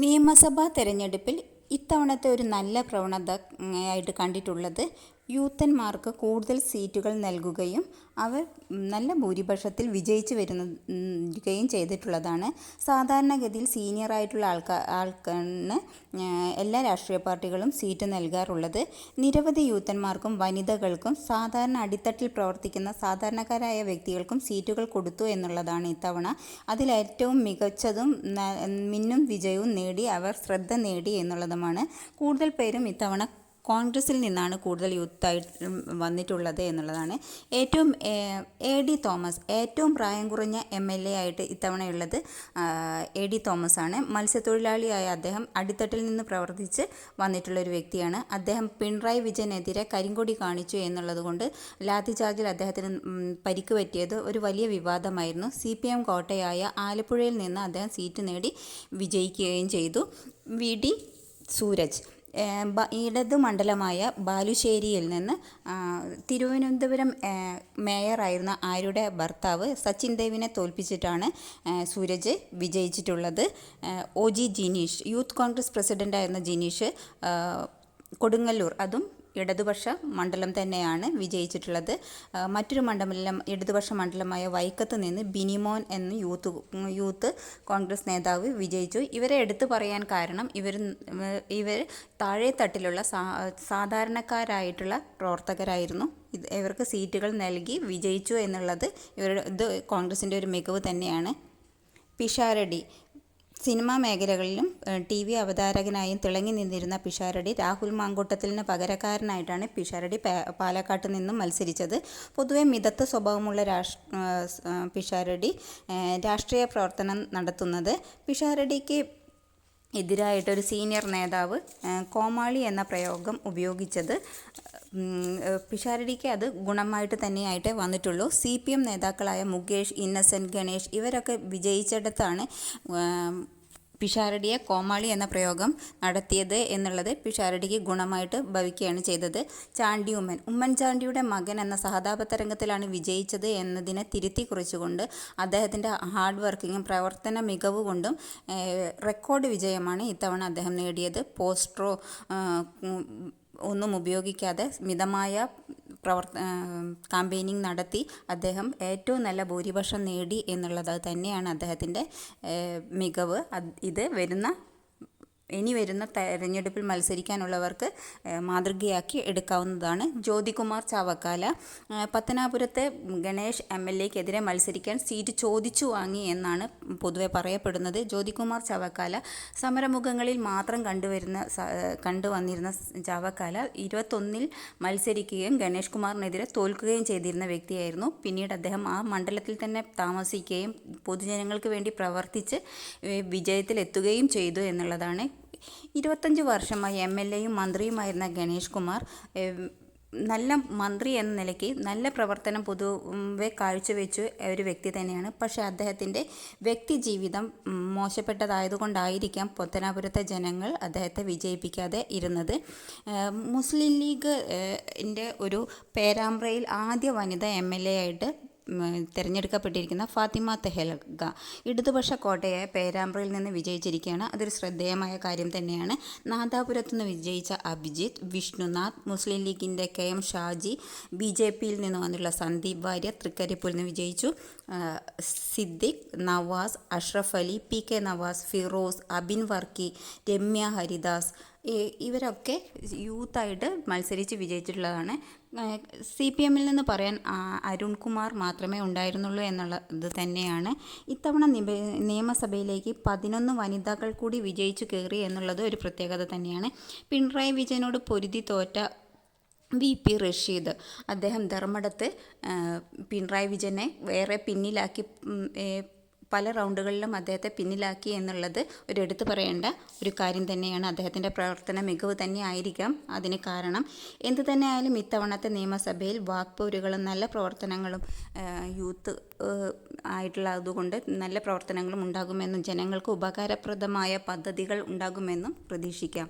നിയമസഭാ തെരഞ്ഞെടുപ്പിൽ ഇത്തവണത്തെ ഒരു നല്ല പ്രവണത ആയിട്ട് കണ്ടിട്ടുള്ളത് യൂത്തന്മാർക്ക് കൂടുതൽ സീറ്റുകൾ നൽകുകയും അവർ നല്ല ഭൂരിപക്ഷത്തിൽ വിജയിച്ചു വരികയും ചെയ്തിട്ടുള്ളതാണ്. സാധാരണഗതിയിൽ സീനിയറായിട്ടുള്ള ആൾക്കാണ് എല്ലാ രാഷ്ട്രീയ പാർട്ടികളും സീറ്റ് നൽകാറുള്ളത്. നിരവധി യൂത്തന്മാർക്കും വനിതകൾക്കും സാധാരണ അടിത്തട്ടിൽ പ്രവർത്തിക്കുന്ന സാധാരണക്കാരായ വ്യക്തികൾക്കും സീറ്റുകൾ കൊടുത്തു എന്നുള്ളതാണ് ഇത്തവണ. അതിലേറ്റവും മികച്ചതും മിന്നും വിജയവും നേടി അവർ ശ്രദ്ധ നേടി എന്നുള്ളതുമാണ്. കൂടുതൽ പേരും ഇത്തവണ കോൺഗ്രസിൽ നിന്നാണ് കൂടുതൽ യൂത്തായിട്ട് വന്നിട്ടുള്ളത് എന്നുള്ളതാണ്. എ.ഡി. തോമസ് ഏറ്റവും പ്രായം കുറഞ്ഞ MLA ആയിട്ട് ഇത്തവണയുള്ളത് എ.ഡി. തോമസ് ആണ്. മത്സ്യത്തൊഴിലാളിയായ അദ്ദേഹം അടിത്തട്ടിൽ നിന്ന് പ്രവർത്തിച്ച് വന്നിട്ടുള്ള ഒരു വ്യക്തിയാണ്. അദ്ദേഹം പിണറായി വിജയനെതിരെ കരിങ്കൊടി കാണിച്ചു എന്നുള്ളത് കൊണ്ട് ലാത്തി ചാർജിൽ അദ്ദേഹത്തിന് പരിക്ക് പറ്റിയത് ഒരു വലിയ വിവാദമായിരുന്നു. CPM കോട്ടയായ ആലപ്പുഴയിൽ നിന്ന് അദ്ദേഹം സീറ്റ് നേടി വിജയിക്കുകയും ചെയ്തു. VD സൂരജ് ഇടതു മണ്ഡലമായ ബാലുശ്ശേരിയിൽ നിന്ന് തിരുവനന്തപുരം മേയറായിരുന്ന ആരുടെ ഭർത്താവ് സച്ചിൻ ദേവിനെ തോൽപ്പിച്ചിട്ടാണ് സൂരജ് വിജയിച്ചിട്ടുള്ളത്. OG ജിനീഷ് യൂത്ത് കോൺഗ്രസ് പ്രസിഡൻ്റായിരുന്ന ജിനീഷ് കൊടുങ്ങല്ലൂർ, അതും ഇടതുപക്ഷ മണ്ഡലം തന്നെയാണ് വിജയിച്ചിട്ടുള്ളത്. മറ്റൊരു ഇടതുപക്ഷ മണ്ഡലമായ വൈക്കത്ത് നിന്ന് ബിനിമോൻ എന്ന യൂത്ത് കോൺഗ്രസ് നേതാവ് വിജയിച്ചു. ഇവരെ എടുത്തു പറയാൻ കാരണം ഇവർ താഴെ തട്ടിലുള്ള സാധാരണക്കാരായിട്ടുള്ള പ്രവർത്തകരായിരുന്നു. ഇവർക്ക് സീറ്റുകൾ നൽകി വിജയിച്ചു എന്നുള്ളത് ഇത് കോൺഗ്രസിൻ്റെ ഒരു മികവ് തന്നെയാണ്. പിഷാരടി സിനിമാ മേഖലകളിലും TV അവതാരകനായും തിളങ്ങി നിന്നിരുന്ന പിഷാരടി രാഹുൽ മാങ്കൂട്ടത്തിലിന് പകരക്കാരനായിട്ടാണ് പിഷാരടി പാലക്കാട്ട് നിന്നും മത്സരിച്ചത്. പൊതുവെ മിതത്വ സ്വഭാവമുള്ള പിഷാരടി രാഷ്ട്രീയ പ്രവർത്തനം നടത്തുന്നത്. പിഷാരടിക്ക് എതിരായിട്ടൊരു സീനിയർ നേതാവ് കോമാളി എന്ന പ്രയോഗം ഉപയോഗിച്ചത് പിഷാരടിക്ക് അത് ഗുണമായിട്ട് തന്നെയായിട്ടേ വന്നിട്ടുള്ളൂ. CPM നേതാക്കളായ മുകേഷ്, ഇന്നസെൻറ്റ്, ഗണേഷ് ഇവരൊക്കെ വിജയിച്ചിടത്താണ് പിഷാരടിയെ കോമാളി എന്ന പ്രയോഗം നടത്തിയത് എന്നുള്ളത് പിഷാരടിക്ക് ഗുണമായിട്ട് ഭവിക്കുകയാണ് ചെയ്തത്. ഉമ്മൻചാണ്ടിയുടെ മകൻ എന്ന സഹതാപതരംഗത്തിലാണ് വിജയിച്ചത് എന്നതിനെ തിരുത്തി കുറിച്ചുകൊണ്ട് അദ്ദേഹത്തിൻ്റെ ഹാർഡ് വർക്കിങ്ങും പ്രവർത്തന മികവ് കൊണ്ടും റെക്കോർഡ് വിജയമാണ് ഇത്തവണ അദ്ദേഹം നേടിയത്. പോസ്റ്ററോ ഒന്നും ഉപയോഗിക്കാതെ മിതമായ കാമ്പയിനിങ് നടത്തി അദ്ദേഹം ഏറ്റവും നല്ല ഭൂരിപക്ഷം നേടി എന്നുള്ളത് തന്നെയാണ് അദ്ദേഹത്തിൻ്റെ മികവ്. ഇത് ഇനി വരുന്ന തെരഞ്ഞെടുപ്പിൽ മത്സരിക്കാനുള്ളവർക്ക് മാതൃകയാക്കി എടുക്കാവുന്നതാണ്. ജ്യോതികുമാർ ചാവക്കാല പത്തനാപുരത്തെ ഗണേഷ് MLAക്കെതിരെ മത്സരിക്കാൻ സീറ്റ് ചോദിച്ചു വാങ്ങി എന്നാണ് പൊതുവെ പറയപ്പെടുന്നത്. ജ്യോതികുമാർ ചാവക്കാല സമരമുഖങ്ങളിൽ മാത്രം കണ്ടുവന്നിരുന്ന ചാവക്കാല 21-ൽ മത്സരിക്കുകയും ഗണേഷ് കുമാറിനെതിരെ തോൽക്കുകയും ചെയ്തിരുന്ന വ്യക്തിയായിരുന്നു. പിന്നീട് അദ്ദേഹം ആ മണ്ഡലത്തിൽ തന്നെ താമസിക്കുകയും പൊതുജനങ്ങൾക്ക് വേണ്ടി പ്രവർത്തിച്ച് വിജയത്തിലെത്തുകയും ചെയ്തു എന്നുള്ളതാണ്. 25 വർഷമായി MLAയും മന്ത്രിയുമായിരുന്ന ഗണേഷ് കുമാർ നല്ല മന്ത്രി എന്ന നിലയ്ക്ക് നല്ല പ്രവർത്തനം പൊതുവെ കാഴ്ചവെച്ച ഒരു വ്യക്തി തന്നെയാണ്. പക്ഷേ അദ്ദേഹത്തിൻ്റെ വ്യക്തി ജീവിതം മോശപ്പെട്ടതായതുകൊണ്ടായിരിക്കാം പത്തനാപുരത്തെ ജനങ്ങൾ അദ്ദേഹത്തെ വിജയിപ്പിക്കാതെ ഇരുന്നത്. മുസ്ലിം ലീഗിൻ്റെ ഒരു പേരാമ്പ്രയിൽ ആദ്യ വനിത MLA ആയിട്ട് തിരഞ്ഞെടുക്കപ്പെട്ടിരിക്കുന്ന ഫാത്തിമ തെഹൽഗ ഇടതുപക്ഷ കോട്ടയായ പേരാമ്പ്രയിൽ നിന്ന് വിജയിച്ചിരിക്കുകയാണ്. അതൊരു ശ്രദ്ധേയമായ കാര്യം തന്നെയാണ്. നാദാപുരത്തു നിന്ന് വിജയിച്ച അഭിജിത്ത്, വിഷ്ണുനാഥ്, മുസ്ലിം ലീഗിൻ്റെ KM ഷാജി, BJPയിൽ നിന്ന് വന്നിട്ടുള്ള സന്ദീപ് വാര്യർ തൃക്കരിപ്പൂരിൽ നിന്ന് വിജയിച്ചു. സിദ്ദിഖ്, നവാസ്, അഷ്റഫ് അലി, PK നവാസ്, ഫിറോസ്, അബിൻ വർക്കി, രമ്യ ഹരിദാസ് ഇവരൊക്കെ യൂത്തായിട്ട് മത്സരിച്ച് വിജയിച്ചിട്ടുള്ളതാണ്. CPMൽ നിന്ന് പറയാൻ അരുൺകുമാർ മാത്രമേ ഉണ്ടായിരുന്നുള്ളൂ എന്നുള്ളത് തന്നെയാണ്. ഇത്തവണ നിയമസഭയിലേക്ക് 11 വനിതകൾ കൂടി വിജയിച്ചു കയറി എന്നുള്ളത് ഒരു പ്രത്യേകത തന്നെയാണ്. പിണറായി വിജയനോട് പൊരുതി തോറ്റ VP റഷീദ് അദ്ദേഹം ധർമ്മടത്ത് പിണറായി വിജയനെ വേറെ പിന്നിലാക്കി പല റൗണ്ടുകളിലും അദ്ദേഹത്തെ പിന്നിലാക്കി എന്നുള്ളത് എടുത്തു പറയേണ്ട ഒരു കാര്യം തന്നെയാണ്. അദ്ദേഹത്തിൻ്റെ പ്രവർത്തന മികവ് തന്നെ ആയിരിക്കാം അതിന് കാരണം. എന്തു തന്നെയായാലും ഇത്തവണത്തെ നിയമസഭയിൽ വാക്പോരുകളും നല്ല പ്രവർത്തനങ്ങളും യൂത്ത് ആയിട്ടുള്ളതുകൊണ്ട് നല്ല പ്രവർത്തനങ്ങളും ഉണ്ടാകുമെന്നും ജനങ്ങൾക്ക് ഉപകാരപ്രദമായ പദ്ധതികൾ ഉണ്ടാകുമെന്നും പ്രതീക്ഷിക്കാം.